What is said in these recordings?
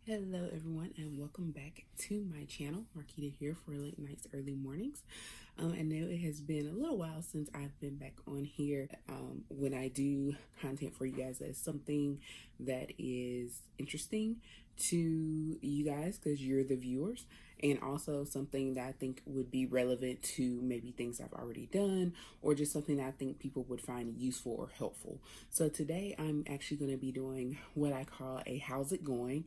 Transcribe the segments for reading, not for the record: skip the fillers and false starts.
Hello everyone and welcome back to my channel. Marquita here for late nights, early mornings. I know it has been a little while since I've been back on here. When I do content for you guys, that's something that is interesting to you guys because you're the viewers, and also something that I think would be relevant to maybe things I've already done or just something that I think people would find useful or helpful. So today I'm actually going to be doing what I call a how's it going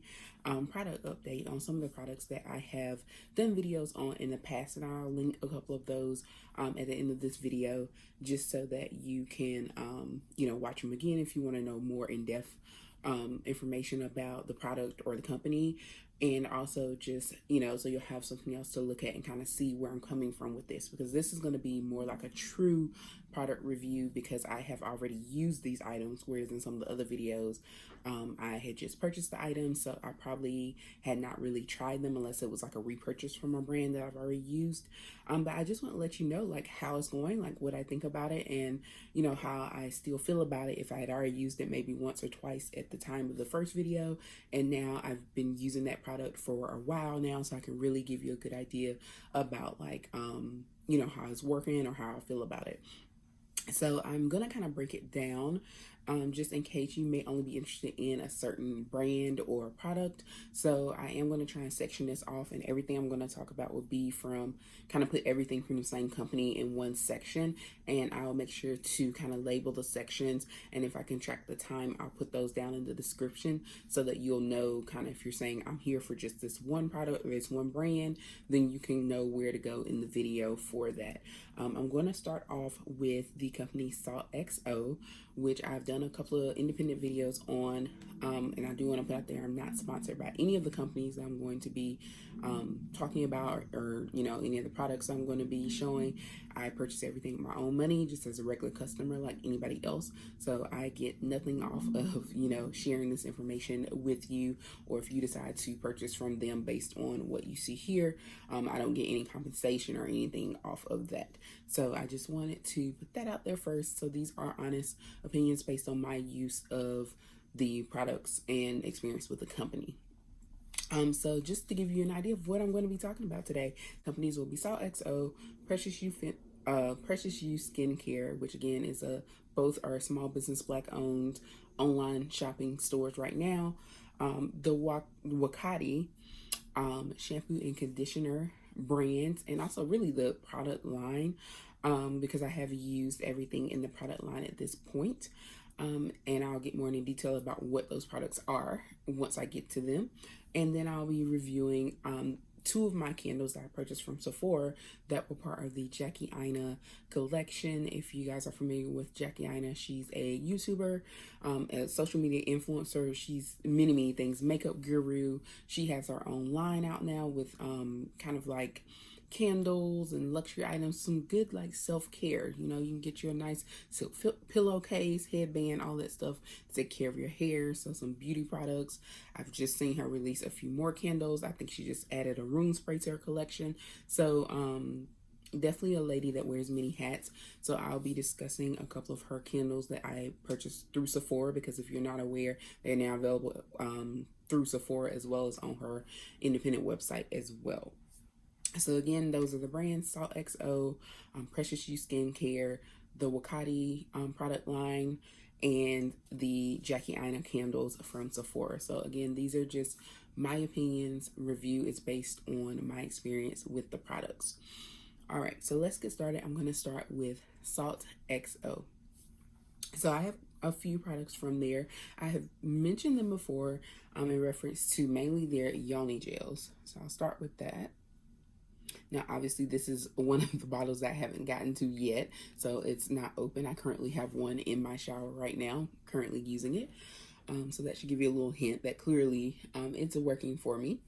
product update on some of the products that I have done videos on in the past, and I'll link a couple of those at the end of this video just so that you can watch them again if you want to know more in-depth information about the product or the company, and also just so you'll have something else to look at and kind of see where I'm coming from with this, because this is going to be more like a true product review because I have already used these items, whereas in some of the other videos I had just purchased the items, so I probably had not really tried them unless it was like a repurchase from a brand that I've already used. But I just want to let you know like how it's going, like what I think about it, and how I still feel about it if I had already used it maybe once or twice at the time of the first video, and now I've been using that product for a while now, so I can really give you a good idea about like how it's working or how I feel about it. So I'm going to kind of break it down just in case you may only be interested in a certain brand or product. So I am going to try and section this off, and everything I'm going to talk about will be from kind of put everything from the same company in one section, and I'll make sure to kind of label the sections, and if I can track the time, I'll put those down in the description so that you'll know kind of if you're saying I'm here for just this one product or this one brand, then you can know where to go in the video for that. I'm going to start off with the company Salt XO, which I've done a couple of independent videos on, and I do want to put out there I'm not sponsored by any of the companies that I'm going to be talking about, or any of the products I'm going to be showing. I purchase everything with my own money just as a regular customer like anybody else, so I get nothing off of sharing this information with you, or if you decide to purchase from them based on what you see here, I don't get any compensation or anything off of that. So I just wanted to put that out there first. So these are honest opinions based on my use of the products and experience with the company. So just to give you an idea of what I'm going to be talking about today, companies will be Salt XO, Precious You Skincare, which again is both are small business, black owned online shopping stores right now. The Wakati shampoo and conditioner brands, and also really the product line, because I have used everything in the product line at this point. And I'll get more into detail about what those products are once I get to them. And then I'll be reviewing two of my candles that I purchased from Sephora that were part of the Jackie Aina collection. If you guys are familiar with Jackie Aina, she's a YouTuber, a social media influencer. She's many things, makeup guru. She has her own line out now with kind of like candles and luxury items, some good like self-care. You can get you a nice silk pillowcase, headband, all that stuff to take care of your hair. So some beauty products. I've just seen her release a few more candles. I think she just added a room spray to her collection. So definitely a lady that wears many hats. So I'll be discussing a couple of her candles that I purchased through Sephora, because if you're not aware, they're now available through Sephora as well as on her independent website as well. So again, those are the brands: Salt XO, Precious You Skincare, the Wakati product line, and the Jackie Aina candles from Sephora. So again, these are just my opinions. Review is based on my experience with the products. All right, so let's get started. I'm going to start with Salt XO. So I have a few products from there. I have mentioned them before in reference to mainly their yoni gels. So I'll start with that. Now, obviously, this is one of the bottles that I haven't gotten to yet, so it's not open. I currently have one in my shower right now, currently using it. So that should give you a little hint that clearly it's working for me.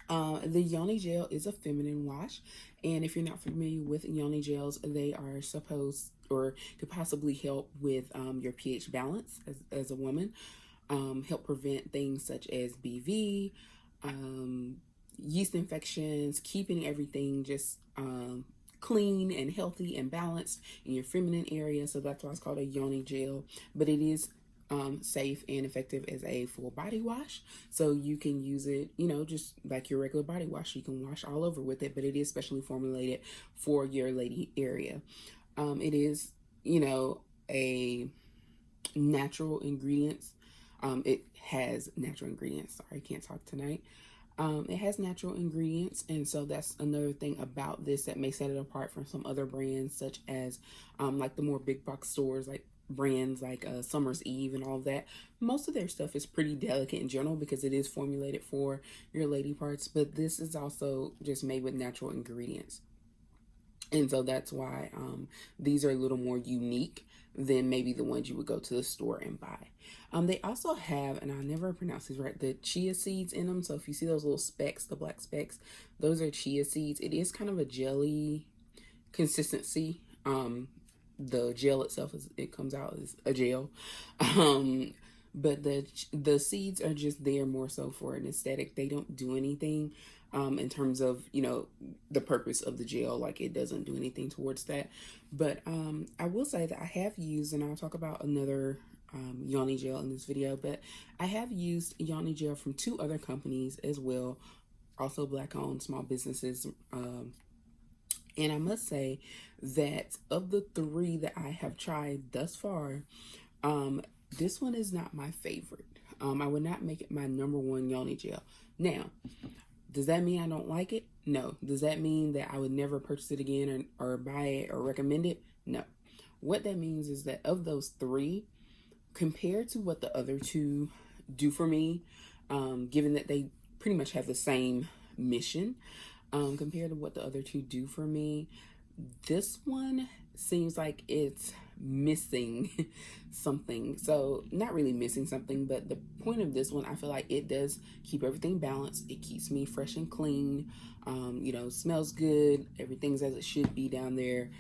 The yoni gel is a feminine wash, and if you're not familiar with yoni gels, they are supposed or could possibly help with your pH balance as a woman, help prevent things such as BV, yeast infections, keeping everything just clean and healthy and balanced in your feminine area. So that's why it's called a yoni gel, but it is safe and effective as a full body wash. So you can use it, you know, just like your regular body wash. You can wash all over with it, but it is specially formulated for your lady area. It is, you know, a natural ingredients. It has natural ingredients. Sorry, I can't talk tonight. It has natural ingredients, and so that's another thing about this that may set it apart from some other brands, such as like the more big box stores, like brands like Summer's Eve and all of that. Most of their stuff is pretty delicate in general because it is formulated for your lady parts, but this is also just made with natural ingredients. And so that's why these are a little more unique than maybe the ones you would go to the store and buy. They also have, and I never pronounce these right, the chia seeds in them. So if you see those little specks, the black specks, those are chia seeds. It is kind of a jelly consistency. The gel itself, it comes out as a gel. But the seeds are just there more so for an aesthetic. They don't do anything in terms of, you know, the purpose of the gel. Like, it doesn't do anything towards that. But I will say that I have used, and I'll talk about another yoni gel in this video, but I have used yoni gel from 2 other companies as well, also black owned small businesses. And I must say that of the 3 that I have tried thus far, this one is not my favorite. I would not make it my #1 yoni gel. Now, does that mean I don't like it? No. Does that mean that I would never purchase it again or buy it or recommend it? No. What that means is that of those 3, compared to what the other 2 do for me, given that they pretty much have the same mission, compared to what the other 2 do for me, this one seems like it's missing something. So not really missing something, but the point of this one, I feel like it does keep everything balanced. It keeps me fresh and clean. You know, smells good. Everything's as it should be down there.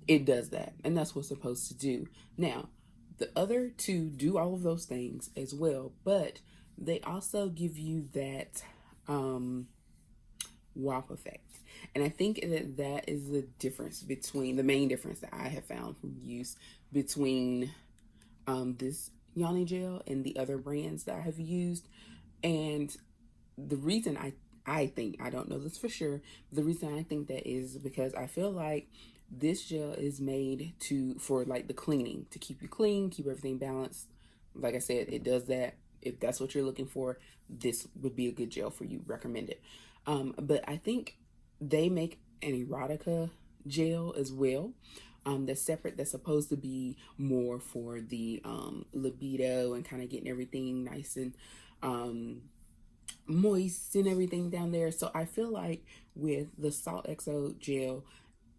It does that, and that's what's supposed to do. Now, the other 2 do all of those things as well, but they also give you that WAP effect. And I think that that is the difference between, the main difference that I have found from use between this yoni gel and the other brands that I have used. And the reason I think, I don't know this for sure, the reason I think that is because I feel like this gel is made for like the cleaning, to keep you clean, keep everything balanced. Like I said, it does that. If that's what you're looking for, this would be a good gel for you. Recommend it. But I think they make an erotica gel as well. That's separate. That's supposed to be more for the libido and kind of getting everything nice and moist and everything down there. So I feel like with the Salt XO gel,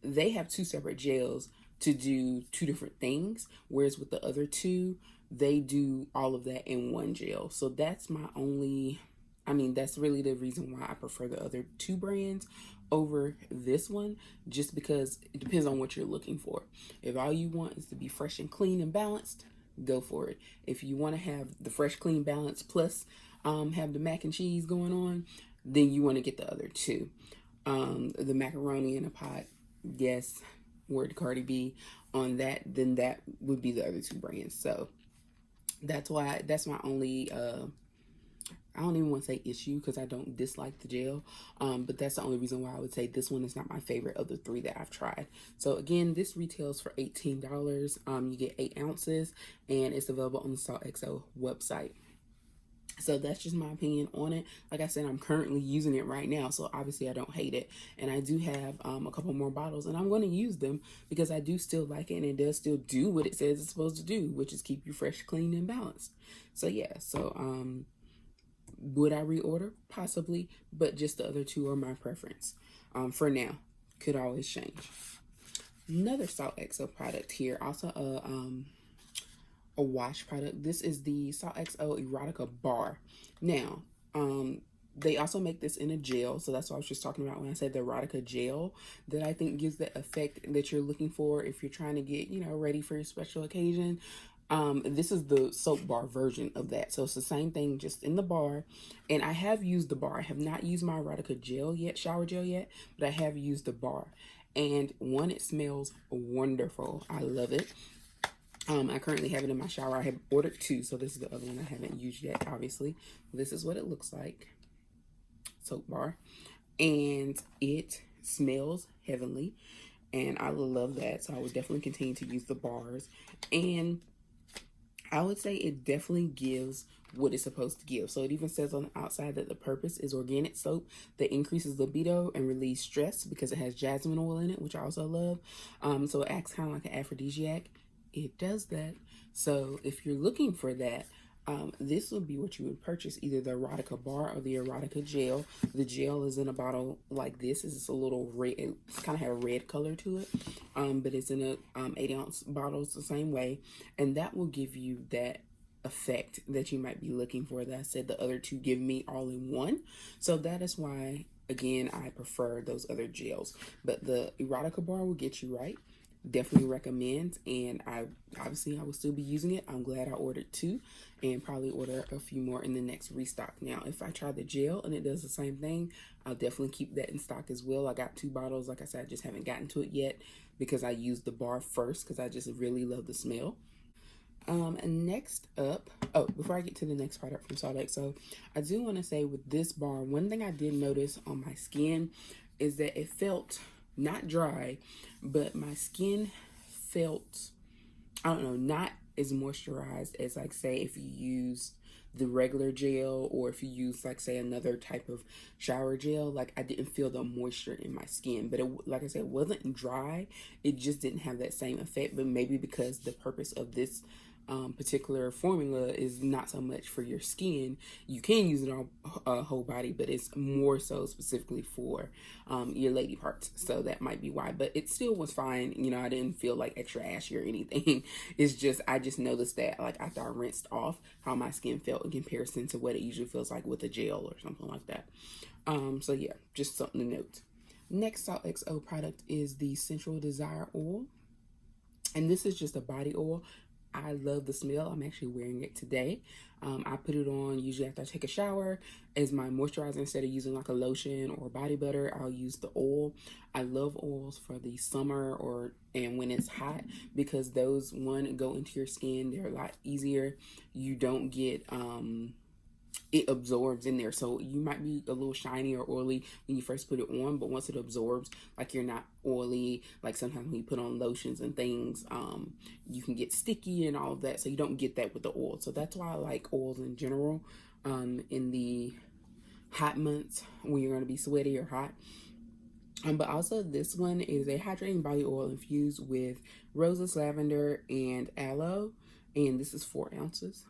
they have 2 separate gels to do 2 different things, whereas with the other 2, they do all of that in one gel. So that's my only, I mean, that's really the reason why I prefer the other 2 brands over this one, just because it depends on what you're looking for. If all you want is to be fresh and clean and balanced, go for it. If you want to have the fresh, clean, balance plus have the mac and cheese going on, then you want to get the other 2. The macaroni in a pot, yes, word Cardi B on that, then that would be the other 2 brands. So that's why, that's my only I don't even want to say issue, because I don't dislike the gel, but that's the only reason why I would say this one is not my favorite of the 3 that I've tried. So again, this retails for $18. You get 8 ounces, and it's available on the Salt XO website. So that's just my opinion on it. Like I said, I'm currently using it right now, so obviously I don't hate it. And I do have a couple more bottles, and I'm going to use them because I do still like it, and it does still do what it says it's supposed to do, which is keep you fresh, clean, and balanced. So yeah, so would I reorder? Possibly, but just the other 2 are my preference for now. Could always change. Another Salt XO product here, also a wash product. This is the Salt XO Erotica Bar. Now, they also make this in a gel, so that's what I was just talking about when I said the Erotica gel, that I think gives the effect that you're looking for if you're trying to get, you know, ready for your special occasion. This is the soap bar version of that. So it's the same thing, just in the bar. And I have used the bar. I have not used my Erotica gel yet, shower gel yet, but I have used the bar. And one, it smells wonderful. I love it. I currently have it in my shower. I have ordered 2, so this is the other one I haven't used yet, obviously. This is what it looks like. Soap bar. And it smells heavenly. And I love that. So I would definitely continue to use the bars. And I would say it definitely gives what it's supposed to give. So it even says on the outside that the purpose is organic soap that increases libido and relieves stress because it has jasmine oil in it, which I also love. So it acts kind of like an aphrodisiac. It does that. So if you're looking for that, this would be what you would purchase, either the erotica bar or the erotica gel. The gel is in a bottle like this. It's a little red. It's kind of have a red color to it, but it's in a 8-ounce bottle. It's the same way, and that will give you that effect that you might be looking for. That I said the other 2 give me all in one, so that is why, again, I prefer those other gels. But the erotica bar will get you right. Definitely recommend, and I will still be using it. I'm glad I ordered 2 and probably order a few more in the next restock. Now if I try the gel and it does the same thing, I'll definitely keep that in stock as well. I got 2 bottles. Like I said, I just haven't gotten to it yet because I used the bar first because I just really love the smell. And next up, before I get to the next product from SaltXO, I do want to say with this bar, one thing I did notice on my skin is that it felt not dry, but my skin felt, I don't know, not as moisturized as, like, say, if you use the regular gel, or if you use, like, say, another type of shower gel. Like, I didn't feel the moisture in my skin, but it, like I said, it wasn't dry. It just didn't have that same effect. But maybe because the purpose of this particular formula is not so much for your skin. You can use it on whole body, but it's more so specifically for your lady parts. So that might be why, but it still was fine. You know, I didn't feel like extra ashy or anything. It's just, I just noticed that, like, after I rinsed off, how my skin felt in comparison to what it usually feels like with a gel or something like that. So yeah, just something to note. Next SaltXO product is the Sensual Desire Oil. And this is just a body oil. I love the smell. I'm actually wearing it today. I put it on usually after I take a shower as my moisturizer. Instead of using like a lotion or body butter, I'll use the oil. I love oils for the summer and when it's hot, because those, one, go into your skin. They're a lot easier. You don't get it absorbs in there, so you might be a little shiny or oily when you first put it on, but once it absorbs, like, you're not oily. Like, sometimes when you put on lotions and things, you can get sticky and all of that, so you don't get that with the oil. So that's why I like oils in general in the hot months when you're going to be sweaty or hot. But also, this one is a hydrating body oil infused with roses, lavender, and aloe, and this is 4 ounces.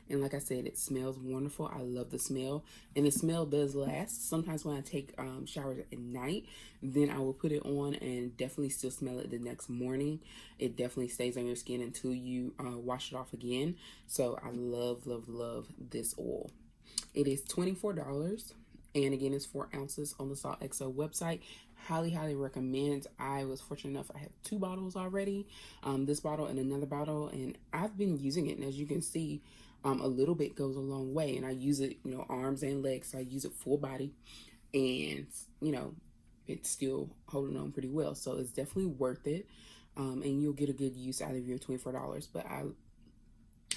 And like I said, it smells wonderful. I love the smell, and the smell does last. Sometimes when I take showers at night, then I will put it on and definitely still smell it the next morning. It definitely stays on your skin until you wash it off again. So I love, love, love this oil. It is $24, and again, it's 4 ounces on the SaltXO website. Highly, highly recommend. I was fortunate enough, I have 2 bottles already, this bottle and another bottle, and I've been using it, and as you can see, a little bit goes a long way. And I use it, you know, arms and legs. So I use it full body, and, you know, it's still holding on pretty well. So it's definitely worth it. And you'll get a good use out of your $24. But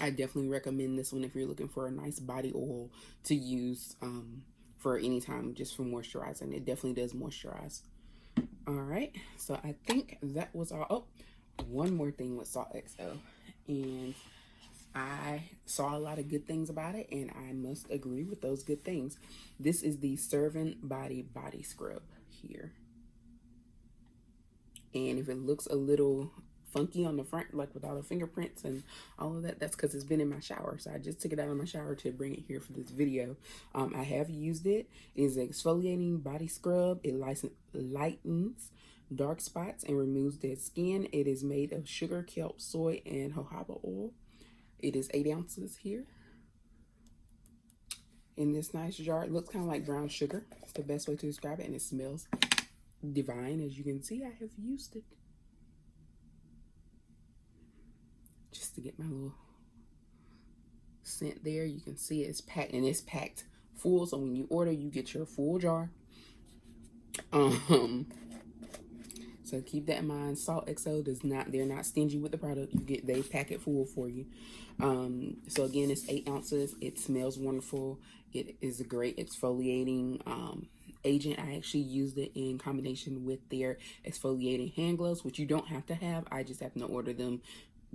I definitely recommend this one if you're looking for a nice body oil to use for any time, just for moisturizing. It definitely does moisturize. All right. So I think that was all. Oh, one more thing with SaltXO. And I saw a lot of good things about it, and I must agree with those good things. This is the Servant Body Body Scrub here. And if it looks a little funky on the front, like with all the fingerprints and all of that, that's because it's been in my shower. So I just took it out of my shower to bring it here for this video. I have used it. It is an exfoliating body scrub. It lightens dark spots and removes dead skin. It is made of sugar, kelp, soy, and jojoba oil. It is 8 ounces here in this nice jar. It looks kind of like brown sugar. It's the best way to describe it, and it smells divine. As you can see, I have used it just to get my little scent there. You can see it's packed, and it's packed full. So when you order, you get your full jar. So So keep that in mind. Salt XO they're not stingy with the product. They pack it full for you. So again, it's 8 ounces. It smells wonderful. It is a great exfoliating agent. I actually used it in combination with their exfoliating hand gloves, which you don't have to have. I just happen to order them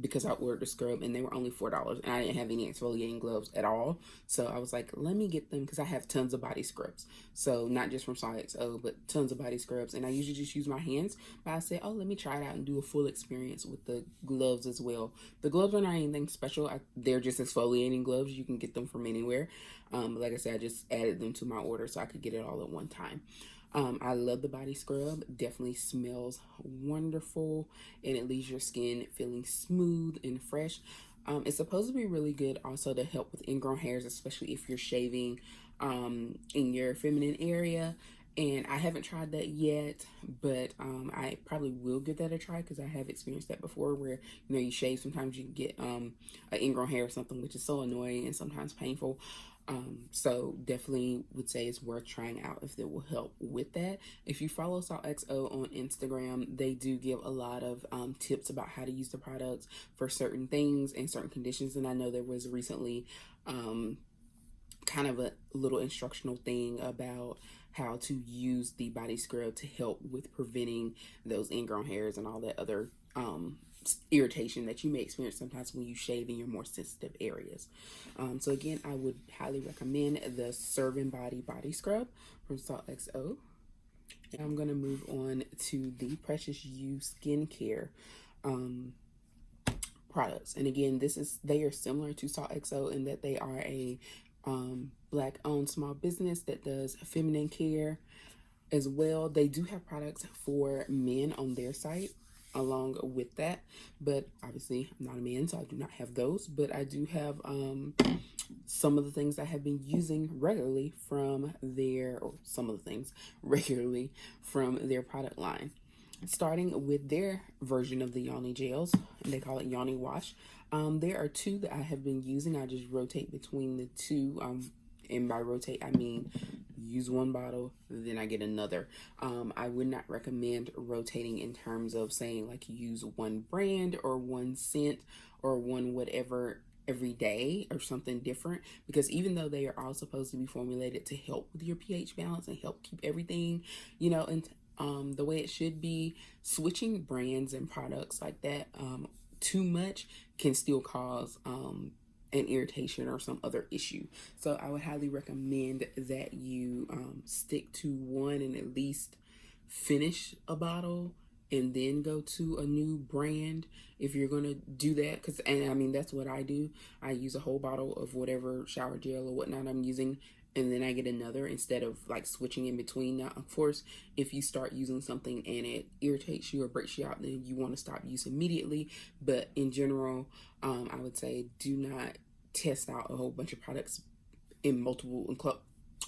because I ordered a scrub and they were only $4 and I didn't have any exfoliating gloves at all. So I was like, let me get them because I have tons of body scrubs. So not just from Salt XO, but tons of body scrubs. And I usually just use my hands. But I said, oh, let me try it out and do a full experience with the gloves as well. The gloves are not anything special. They're just exfoliating gloves. You can get them from anywhere. Like I said, I just added them to my order so I could get it all at one time. I love the body scrub. Definitely smells wonderful and it leaves your skin feeling smooth and fresh. It's supposed to be really good also to help with ingrown hairs, especially if you're shaving in your feminine area. And I haven't tried that yet, but I probably will give that a try because I have experienced that before where, you know, you shave, sometimes you can get an ingrown hair or something, which is so annoying and sometimes painful. So definitely would say it's worth trying out if it will help with that. If you follow Salt XO on Instagram, they do give a lot of tips about how to use the products for certain things and certain conditions. And I know there was recently kind of a little instructional thing about how to use the body scrub to help with preventing those ingrown hairs and all that other irritation that you may experience sometimes when you shave in your more sensitive areas. So again, I would highly recommend the Serving Body Scrub from Salt XO. And I'm going to move on to the Precious You skincare products. And again, they are similar to Salt XO in that they are a Black owned small business that does feminine care as well. They do have products for men on their site along with that, but obviously I'm not a man, so I do not have those, but I do have some of the things I have been using regularly from some of the things regularly from their product line. Starting with their version of the Yoni gels, and they call it Yoni Wash. There are 2 that I have been using. I just rotate between the 2. And by rotate, I mean use one bottle, then I get another. I would not recommend rotating in terms of saying like use one brand or one scent or one whatever every day or something different, because even though they are all supposed to be formulated to help with your pH balance and help keep everything, you know, and the way it should be, switching brands and products like that too much can still cause an irritation or some other issue. So I would highly recommend that you stick to one and at least finish a bottle and then go to a new brand if you're going to do that. And I mean, that's what I do. I use a whole bottle of whatever shower gel or whatnot I'm using, and then I get another instead of like switching in between. Now, of course, if you start using something and it irritates you or breaks you out, then you want to stop use immediately. But in general, I would say do not test out a whole bunch of products in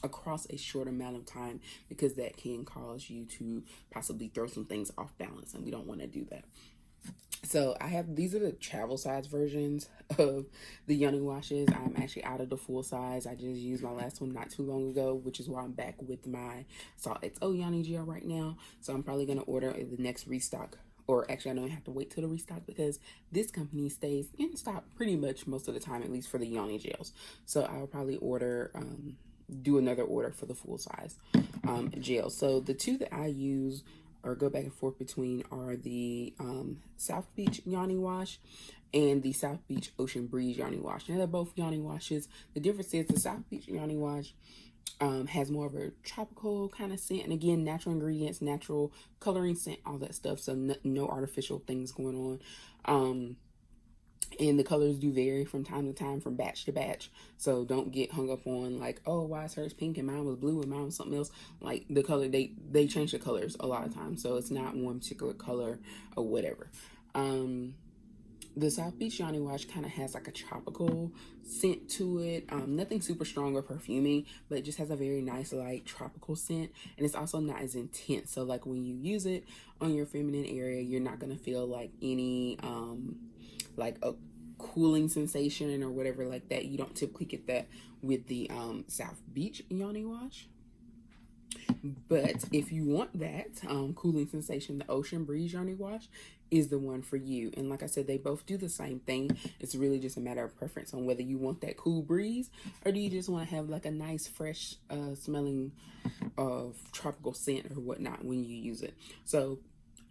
across a short amount of time, because that can cause you to possibly throw some things off balance, and we don't want to do that. So these are the travel size versions of the Yoni washes. I'm actually out of the full size. I just used my last one not too long ago, which is why I'm back with my Salt XO Yoni gel right now. So I'm probably going to order the next restock. Or actually, I don't have to wait till the restock because this company stays in stock pretty much most of the time, at least for the Yoni gels. So I'll probably do another order for the full size gel. So the 2 that I use or go back and forth between are the South Beach Yoni Wash and the South Beach Ocean Breeze Yoni Wash. Now they're both Yoni washes. The difference is the South Beach Yoni Wash has more of a tropical kind of scent, and again, natural ingredients, natural coloring scent, all that stuff. So no artificial things going on. And the colors do vary from time to time, from batch to batch. So don't get hung up on like, oh, why is hers pink and mine was blue and mine was something else. Like the color, they change the colors a lot of times. So it's not one particular color or whatever. The South Beach Yoni Wash kind of has like a tropical scent to it. Nothing super strong or perfuming, but it just has a very nice, light tropical scent. And it's also not as intense. So like when you use it on your feminine area, you're not going to feel like any, like a cooling sensation or whatever like that. You don't typically get that with the South Beach Yoni Wash. But if you want that cooling sensation, the Ocean Breeze Yoni Wash is the one for you. And like I said, they both do the same thing. It's really just a matter of preference on whether you want that cool breeze or do you just want to have like a nice fresh smelling of tropical scent or whatnot when you use it. So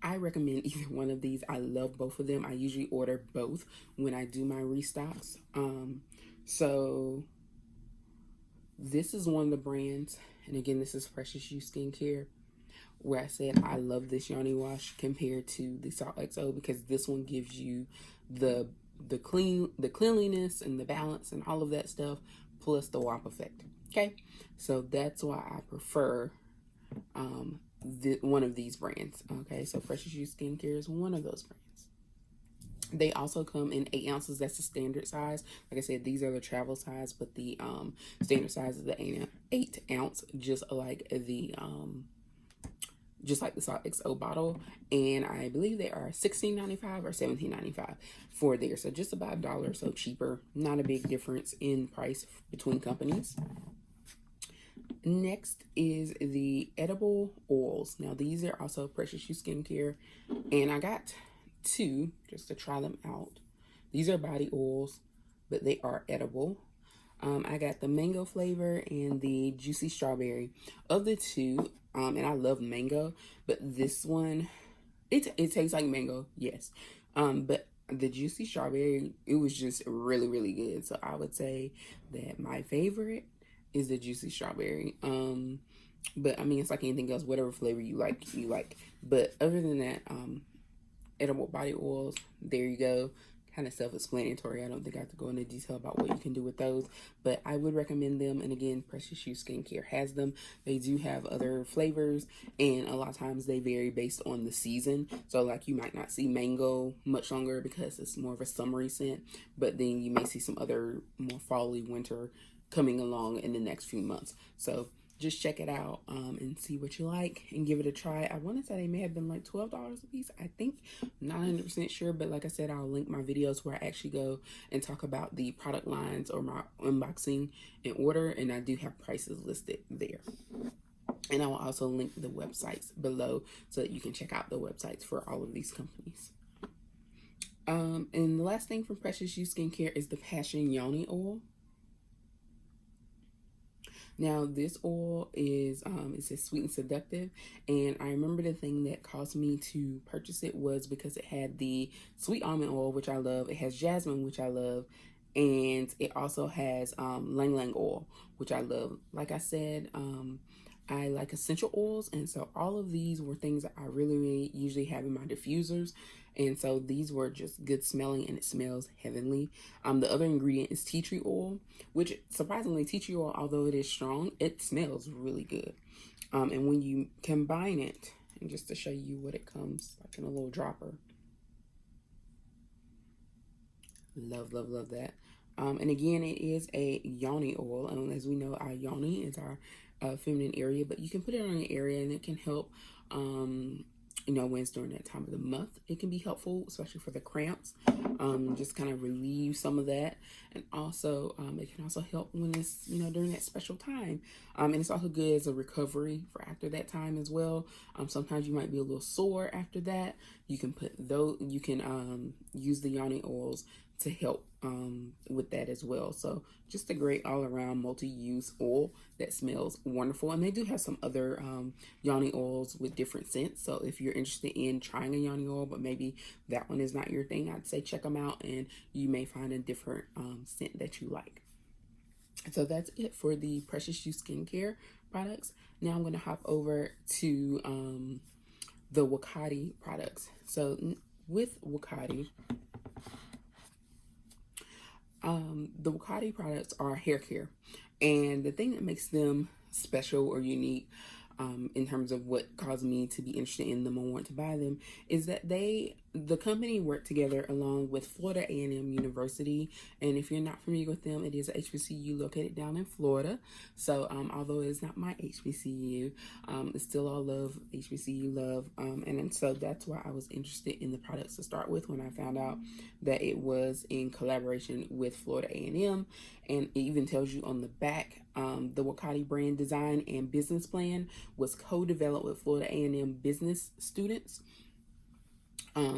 I recommend either one of these. I love both of them. I usually order both when I do my restocks. So this is one of the brands, and again, this is Precious You Skincare, where I said I love this Yoni Wash compared to the Salt XO because this one gives you the cleanliness and the balance and all of that stuff, plus the WAP effect. Okay, so that's why I prefer one of these brands. Okay, so Precious You Skincare is one of those brands. They also come in 8 ounces. That's the standard size. Like I said, these are the travel size, but the standard size is the Aina 8 ounce, just like the Salt XO bottle. And I believe they are $16.95 or $17.95 for there. So just about $1 or so cheaper. Not a big difference in price between companies. Next is the edible oils. Now these are also Precious You Skincare, and I got 2 just to try them out. These are body oils, but they are edible. I got the mango flavor and the juicy strawberry. Of the 2, and I love mango, but this one, it tastes like mango, yes. But the juicy strawberry, it was just really, really good. So I would say that my favorite is the juicy strawberry. But I mean, it's like anything else, whatever flavor you like, you like. But other than that, edible body oils, there you go. Kind of self-explanatory. I don't think I have to go into detail about what you can do with those, but I would recommend them. And again, Precious You Skincare has them. They do have other flavors, and a lot of times they vary based on the season. So like you might not see mango much longer because it's more of a summery scent, but then you may see some other more fall-y winter coming along in the next few months. So just check it out and see what you like and give it a try. I want to say they may have been like $12 a piece, I think. Not 100% sure, but like I said, I'll link my videos where I actually go and talk about the product lines or my unboxing in order, and I do have prices listed there. And I will also link the websites below so that you can check out the websites for all of these companies. And the last thing from Precious You Skincare is the Passion Yoni Oil. Now this oil is it says sweet and seductive, and I remember the thing that caused me to purchase it was because it had the sweet almond oil, which I love. It has jasmine, which I love, and it also has lang lang oil, which I love. Like I said, I like essential oils, and so all of these were things that I really usually have in my diffusers. And so these were just good smelling, and it smells heavenly. The other ingredient is tea tree oil, which surprisingly, tea tree oil, although it is strong, it smells really good. And when you combine it, and just to show you what it comes like in a little dropper. Love, love, love that. And again, it is a yoni oil. And as we know, our yoni is our feminine area, but you can put it on your area and it can help you know, when it's during that time of the month, it can be helpful, especially for the cramps. Just kind of relieve some of that. And also, it can also help when it's, you know, during that special time. And it's also good as a recovery for after that time as well. Sometimes you might be a little sore after that. You can put those, you can use the yoni oils to help with that as well. So just a great all-around multi-use oil that smells wonderful. And they do have some other yoni oils with different scents. So if you're interested in trying a yoni oil, but maybe that one is not your thing, I'd say check them out and you may find a different scent that you like. So that's it for the Precious You Skincare products. Now I'm going to hop over to the Wakati products. So with Wakati, the Wakati products are hair care, and the thing that makes them special or unique in terms of what caused me to be interested in them and want to buy them is that the company worked together along with Florida A&M University. And if you're not familiar with them, it is a HBCU located down in Florida. So although it's not my HBCU, it's still all love, HBCU love. And so that's why I was interested in the products to start with when I found out that it was in collaboration with Florida A&M. And it even tells you on the back the Wakati brand design and business plan was co-developed with Florida A&M business students.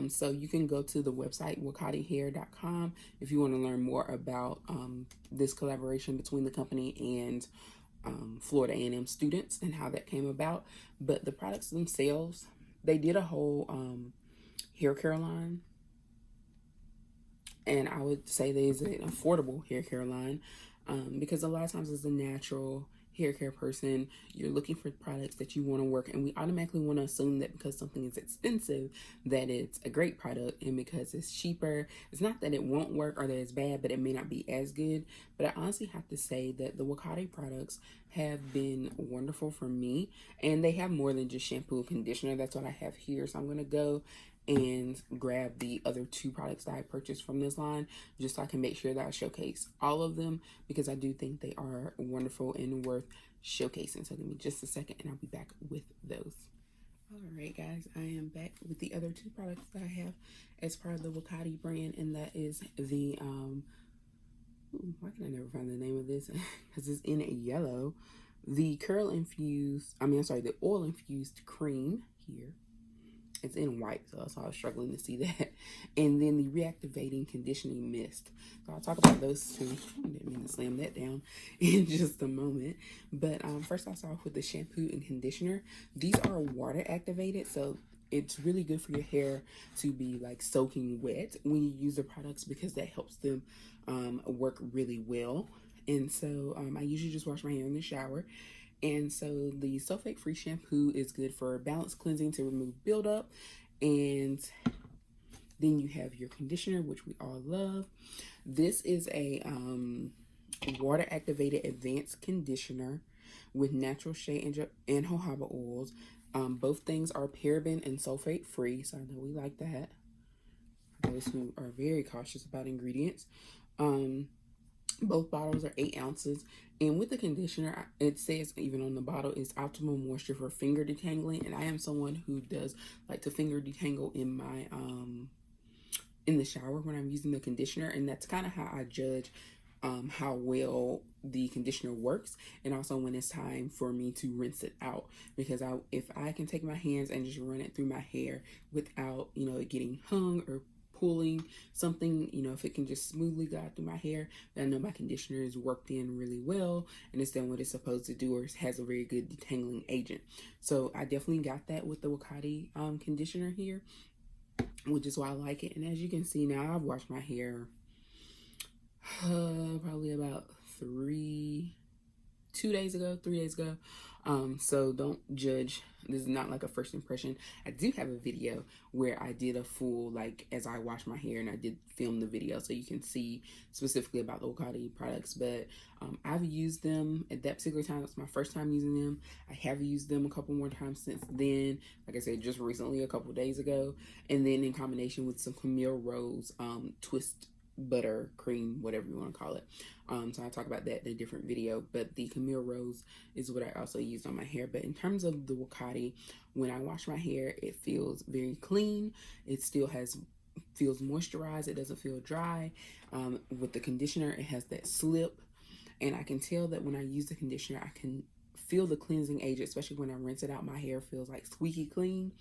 So you can go to the website wakatihair.com if you want to learn more about this collaboration between the company and Florida A&M students and how that came about. But the products themselves, they did a whole hair care line, and I would say there's an affordable hair care line because a lot of times as a natural hair care person, you're looking for products that you want to work, and we automatically want to assume that because something is expensive that it's a great product, and because it's cheaper, it's not that it won't work or that it's bad, but it may not be as good. But I honestly have to say that the Wakati products have been wonderful for me, and they have more than just shampoo and conditioner. That's what I have here, so I'm going to go and grab the other two products that I purchased from this line just so I can make sure that I showcase all of them, because I do think they are wonderful and worth showcasing. So give me just a second and I'll be back with those. All right, guys, I am back with the other two products that I have as part of the Wakati brand, and that is the why can I never find the name of this? Because it's in a yellow. The the oil infused cream here. It's in white, so that's why I was struggling to see that. And then the reactivating conditioning mist. So I'll talk about those two. I didn't mean to slam that down in just a moment. But first I'll start off with the shampoo and conditioner. These are water activated, so it's really good for your hair to be like soaking wet when you use the products, because that helps them work really well. And so I usually just wash my hair in the shower. And so the sulfate-free shampoo is good for balanced cleansing to remove buildup. And then you have your conditioner, which we all love. This is a water-activated advanced conditioner with natural shea and jojoba oils. Both things are paraben and sulfate-free, so I know we like that. For those who are very cautious about ingredients. Both bottles are 8 ounces. And with the conditioner, it says even on the bottle, is optimal moisture for finger detangling. And I am someone who does like to finger detangle in my in the shower when I'm using the conditioner. And that's kind of how I judge how well the conditioner works, and also when it's time for me to rinse it out. Because if I can take my hands and just run it through my hair without, it getting hung or pulling something, if it can just smoothly go out through my hair, then I know my conditioner is worked in really well and it's done what it's supposed to do, or it has a very good detangling agent. So I definitely got that with the Wakati conditioner here, which is why I like it. And as you can see now, I've washed my hair probably about 3 days ago. So don't judge. This is not like a first impression. I do have a video where I did a full, like, as I wash my hair, and I did film the video so you can see specifically about the Wakati products. But I've used them at that particular time. It's my first time using them. I have used them a couple more times since then. Like I said, just recently, a couple days ago. And then in combination with some Camille Rose twist butter cream, whatever you want to call it. So I talk about that in a different video, but the Camille Rose is what I also used on my hair. But in terms of the Wakati, when I wash my hair, it feels very clean. It still feels moisturized. It doesn't feel dry. With the conditioner, it has that slip, and I can tell that when I use the conditioner, I can feel the cleansing agent, especially when I rinse it out. My hair feels like squeaky clean,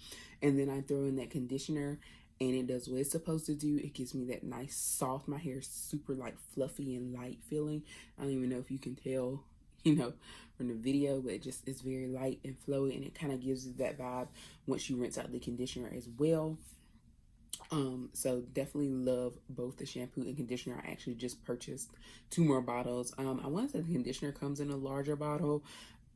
and then I throw in that conditioner, and it does what it's supposed to do. It gives me that nice soft, my hair is super like fluffy and light feeling. I don't even know if you can tell, from the video, but it's very light and flowy, and it kind of gives you that vibe once you rinse out the conditioner as well. So definitely love both the shampoo and conditioner. I actually just purchased 2 more bottles. I want to say the conditioner comes in a larger bottle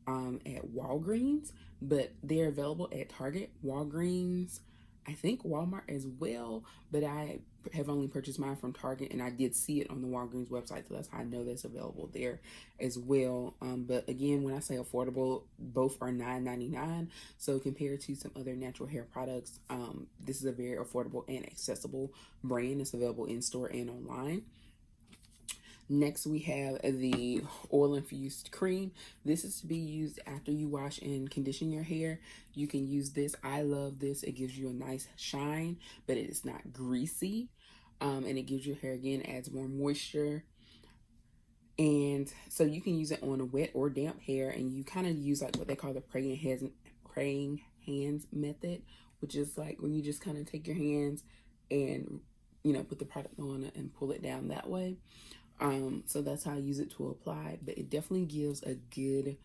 at Walgreens, but they're available at Target, Walgreens, I think Walmart as well, but I have only purchased mine from Target, and I did see it on the Walgreens website, so that's how I know that's available there as well. But again, when I say affordable, both are $9.99. So compared to some other natural hair products, this is a very affordable and accessible brand. It's available in store and online. Next, we have the oil infused cream. This is to be used after you wash and condition your hair. You can use this. I love this. It gives you a nice shine, but it is not greasy. And it gives your hair, again, adds more moisture. And so you can use it on a wet or damp hair, and you kind of use like what they call the praying hands method, which is like when you just kind of take your hands and, you know, put the product on it and pull it down that way. So that's how I use it to apply, but it definitely gives a good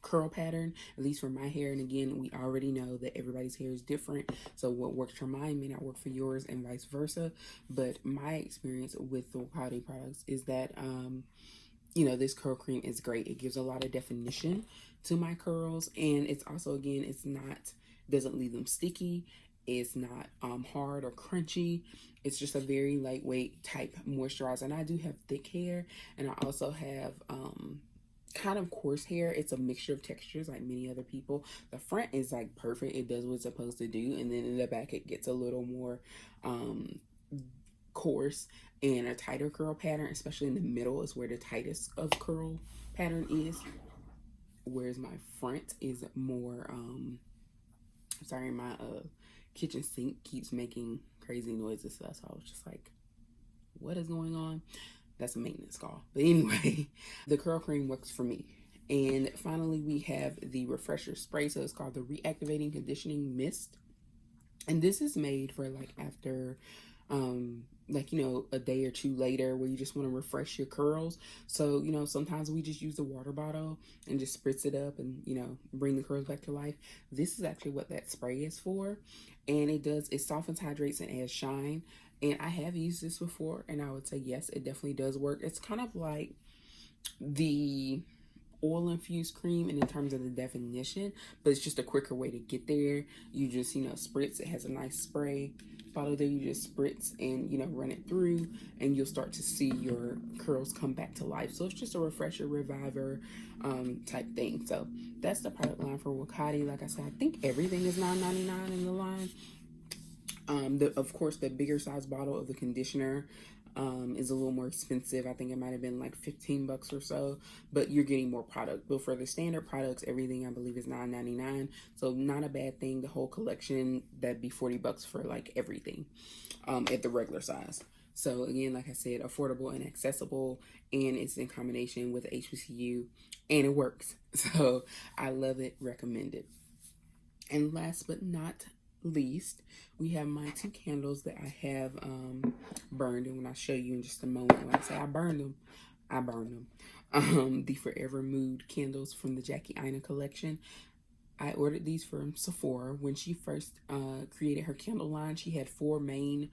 curl pattern, at least for my hair. And again, we already know that everybody's hair is different, so what works for mine may not work for yours, and vice versa. But my experience with the Wakati products is that you know, this curl cream is great. It gives a lot of definition to my curls, and it's also, again, it's not, doesn't leave them sticky. It's not hard or crunchy. It's just a very lightweight type moisturizer. And I do have thick hair, and I also have kind of coarse hair. It's a mixture of textures like many other people. The front is like perfect. It does what it's supposed to do. And then in the back, it gets a little more coarse and a tighter curl pattern, especially in the middle is where the tightest of curl pattern is. Whereas my front is more, sorry, my kitchen sink keeps making crazy noises. So that's why I was just like, what is going on? That's a maintenance call. But anyway, the curl cream works for me. And finally, we have the refresher spray. So it's called the Reactivating Conditioning Mist. And this is made for like after, like, you know, a day or two later where you just want to refresh your curls. So, you know, sometimes we just use the water bottle and just spritz it up and, you know, bring the curls back to life. This is actually what that spray is for. And it softens, hydrates, and adds shine. And I have used this before, and I would say, yes, it definitely does work. It's kind of like the oil infused cream in terms of the definition, but it's just a quicker way to get there. You just, you know, spritz. It has a nice spray bottle there. You just spritz and, you know, run it through, and you'll start to see your curls come back to life. So it's just a refresher, reviver type thing. So that's the product line for Wakati. Like I said, I think everything is $9.99 in the line. Of course, the bigger size bottle of the conditioner is a little more expensive. I think it might have been like $15 or so, but you're getting more product. But for the standard products, everything I believe is $9.99. So not a bad thing. The whole collection, that'd be $40 for like everything at the regular size. So again, like I said, affordable and accessible, and it's in combination with HBCU, and it works. So I love it, recommend it. And last but not least, we have my two candles that I have burned, and when I show you in just a moment, when I say I burned them, I burned them. The Forever Mood candles from the Aina collection. I ordered these from Sephora. When she first created her candle line, she had 4 main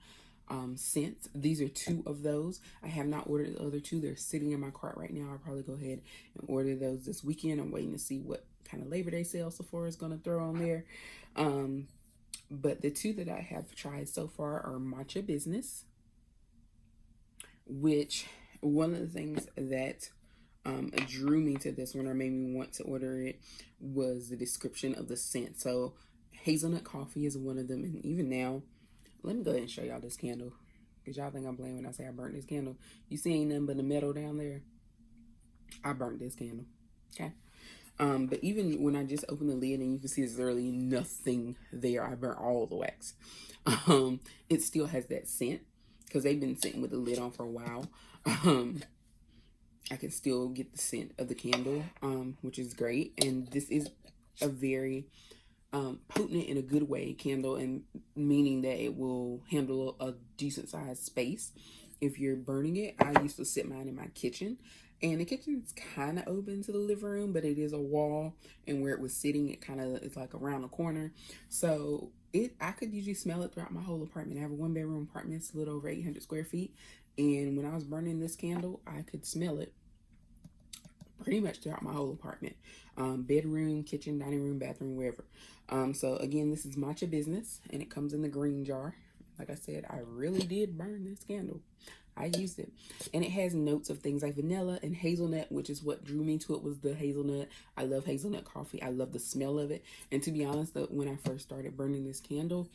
scents. These are 2 of those. I have not ordered the other 2. They're sitting in my cart right now. I'll probably go ahead and order those this weekend. I'm waiting to see what kind of Labor Day sale Sephora is going to throw on there. But the 2 that I have tried so far are Matcha Business, which one of the things that drew me to this one or made me want to order it was the description of the scent. So hazelnut coffee is one of them. And even now, let me go ahead and show y'all this candle, because y'all think I'm playing when I say I burnt this candle. You see ain't nothing but the metal down there? I burnt this candle, okay? But even when I just open the lid and you can see there's literally nothing there, I burnt all the wax. It still has that scent because they've been sitting with the lid on for a while. I can still get the scent of the candle, which is great. And this is a very potent in a good way candle, and meaning that it will handle a decent sized space if you're burning it. I used to sit mine in my kitchen, and the kitchen's kind of open to the living room, but it is a wall, and where it was sitting, it kind of is like around the corner. So I could usually smell it throughout my whole apartment. I have a 1-bedroom apartment. It's a little over 800 square feet. And when I was burning this candle, I could smell it pretty much throughout my whole apartment. Bedroom, kitchen, dining room, bathroom, wherever. So again, this is Matcha Business, and it comes in the green jar. Like I said, I really did burn this candle. I used it, and it has notes of things like vanilla and hazelnut, which is what drew me to it, was the hazelnut. I love hazelnut coffee. I love the smell of it. And to be honest, when I first started burning this candle,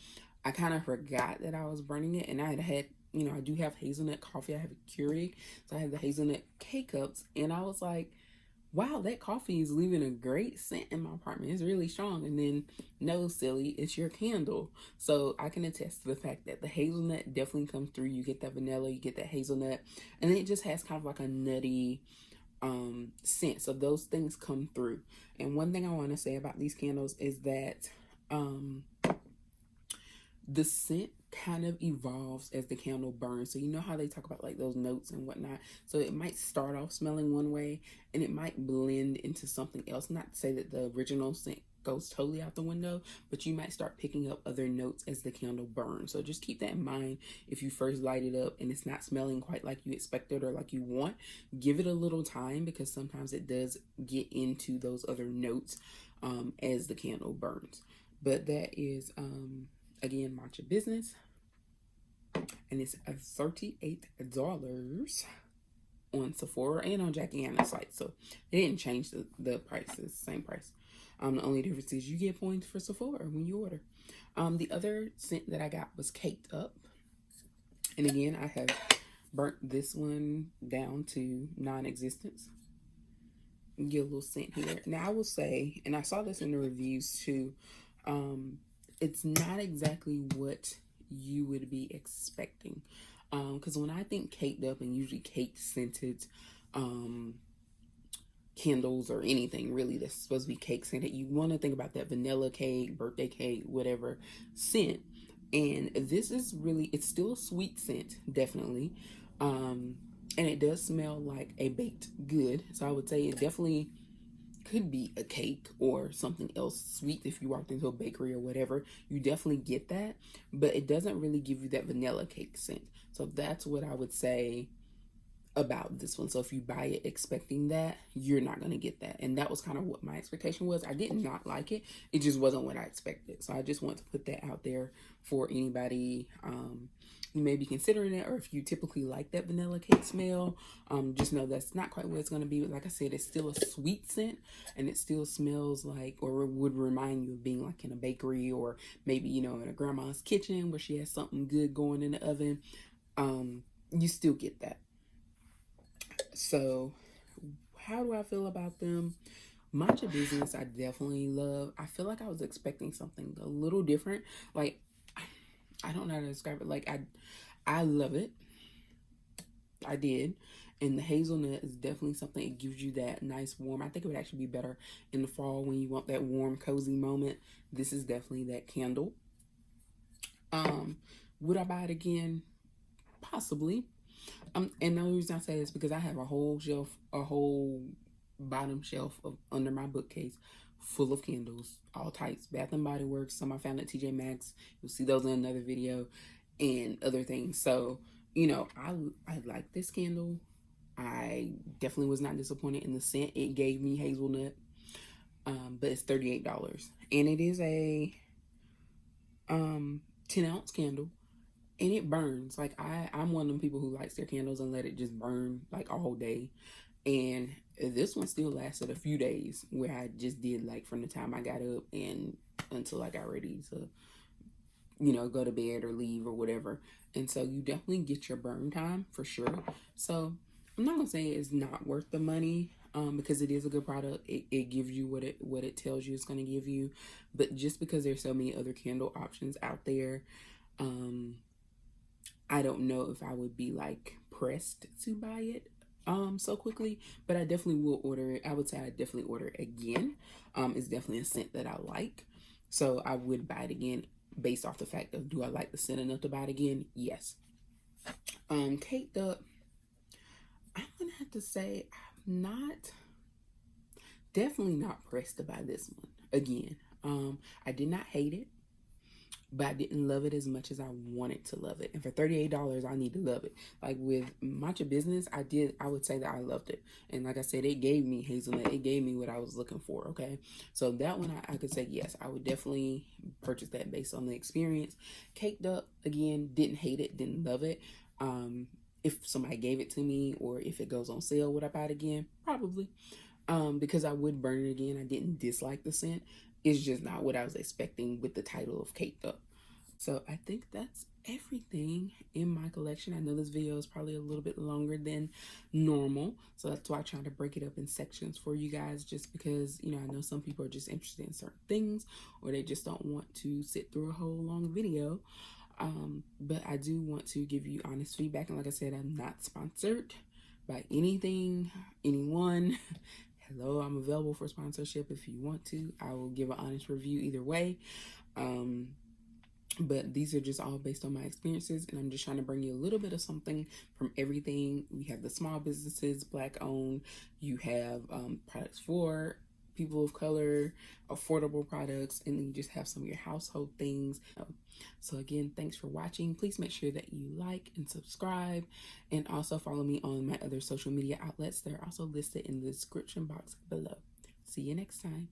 I kind of forgot that I was burning it. And I had, you know, I do have hazelnut coffee. I have a Keurig, so I have the hazelnut K-cups, and I was like, wow, that coffee is leaving a great scent in my apartment. It's really strong. And then, no, silly, it's your candle. So I can attest to the fact that the hazelnut definitely comes through. You get that vanilla, you get that hazelnut, and then it just has kind of like a nutty scent. So those things come through. And one thing I want to say about these candles is that the scent kind of evolves as the candle burns. So you know how they talk about like those notes and whatnot. So it might start off smelling one way and it might blend into something else. Not to say that the original scent goes totally out the window, but you might start picking up other notes as the candle burns. So just keep that in mind. If you first light it up and it's not smelling quite like you expected or like you want, give it a little time, because sometimes it does get into those other notes as the candle burns. But that is again, Matcha Business, and it's $38 on Sephora and on Jackie Anna's site. So they didn't change the prices, same price. The only difference is you get points for Sephora when you order. The other scent that I got was Caked Up, and again, I have burnt this one down to non-existence. Get a little scent here. Now I will say, and I saw this in the reviews too, it's not exactly what you would be expecting. Because when I think caked up and usually cake scented candles or anything really that's supposed to be cake scented, you want to think about that vanilla cake, birthday cake, whatever scent. And this is really, it's still a sweet scent, definitely. And it does smell like a baked good. So I would say it definitely could be a cake or something else sweet. If you walked into a bakery or whatever, you definitely get that, but it doesn't really give you that vanilla cake scent. So that's what I would say about this one. So if you buy it expecting that, you're not going to get that. And that was kind of what my expectation was. I did not like it. It just wasn't what I expected. So I just want to put that out there for anybody who may be considering it, or if you typically like that vanilla cake smell, just know that's not quite what it's going to be. But like I said, it's still a sweet scent, and it still smells like, or would remind you of being like in a bakery, or maybe, you know, in a grandma's kitchen where she has something good going in the oven. You still get that. So how do I feel about them? Matcha Business, I definitely love. I feel like I was expecting something a little different. Like, I don't know how to describe it. Like, I love it. I did. And the hazelnut is definitely something, it gives you that nice warm. I think it would actually be better in the fall when you want that warm, cozy moment. This is definitely that candle. Would I buy it again? Possibly. And the only reason I say this is because I have a whole shelf, a whole bottom shelf under my bookcase full of candles, all types, Bath and Body Works, some I found at TJ Maxx. You'll see those in another video, and other things. So, you know, I like this candle. I definitely was not disappointed in the scent. It gave me hazelnut, but it's $38, and it is a 10-ounce candle. And it burns. Like, I'm one of them people who likes their candles and let it just burn like all day. And this one still lasted a few days, where I just did like from the time I got up and until I got ready to, you know, go to bed or leave or whatever. And so you definitely get your burn time for sure. So I'm not gonna say it's not worth the money, because it is a good product. It gives you what it tells you it's gonna give you. But just because there's so many other candle options out there, I don't know if I would be like pressed to buy it so quickly, but I definitely will order it. I would say I definitely order it again. It's definitely a scent that I like, so I would buy it again based off the fact of, do I like the scent enough to buy it again? Yes. Caked Up, I'm gonna have to say definitely not pressed to buy this one again. I did not hate it, but I didn't love it as much as I wanted to love it. And for $38, I need to love it. Like with Matcha Business, I would say that I loved it. And like I said, it gave me hazelnut. It gave me what I was looking for, okay? So that one, I could say, yes, I would definitely purchase that based on the experience. Caked Up, again, didn't hate it, didn't love it. If somebody gave it to me, or if it goes on sale, would I buy it again? Probably. Because I would burn it again. I didn't dislike the scent. It's just not what I was expecting with the title of Caked Up. So I think that's everything in my collection. I know this video is probably a little bit longer than normal, so that's why I try to break it up in sections for you guys, just because, you know, I know some people are just interested in certain things, or they just don't want to sit through a whole long video. But I do want to give you honest feedback, and like I said, I'm not sponsored by anything, anyone. Hello, I'm available for sponsorship if you want to. I will give an honest review either way. But these are just all based on my experiences, and I'm just trying to bring you a little bit of something from everything. We have the small businesses, Black owned. You have products for people of color, affordable products, and then you just have some of your household things. So again, thanks for watching. Please make sure that you like and subscribe, and also follow me on my other social media outlets that are also listed in the description box below. See you next time.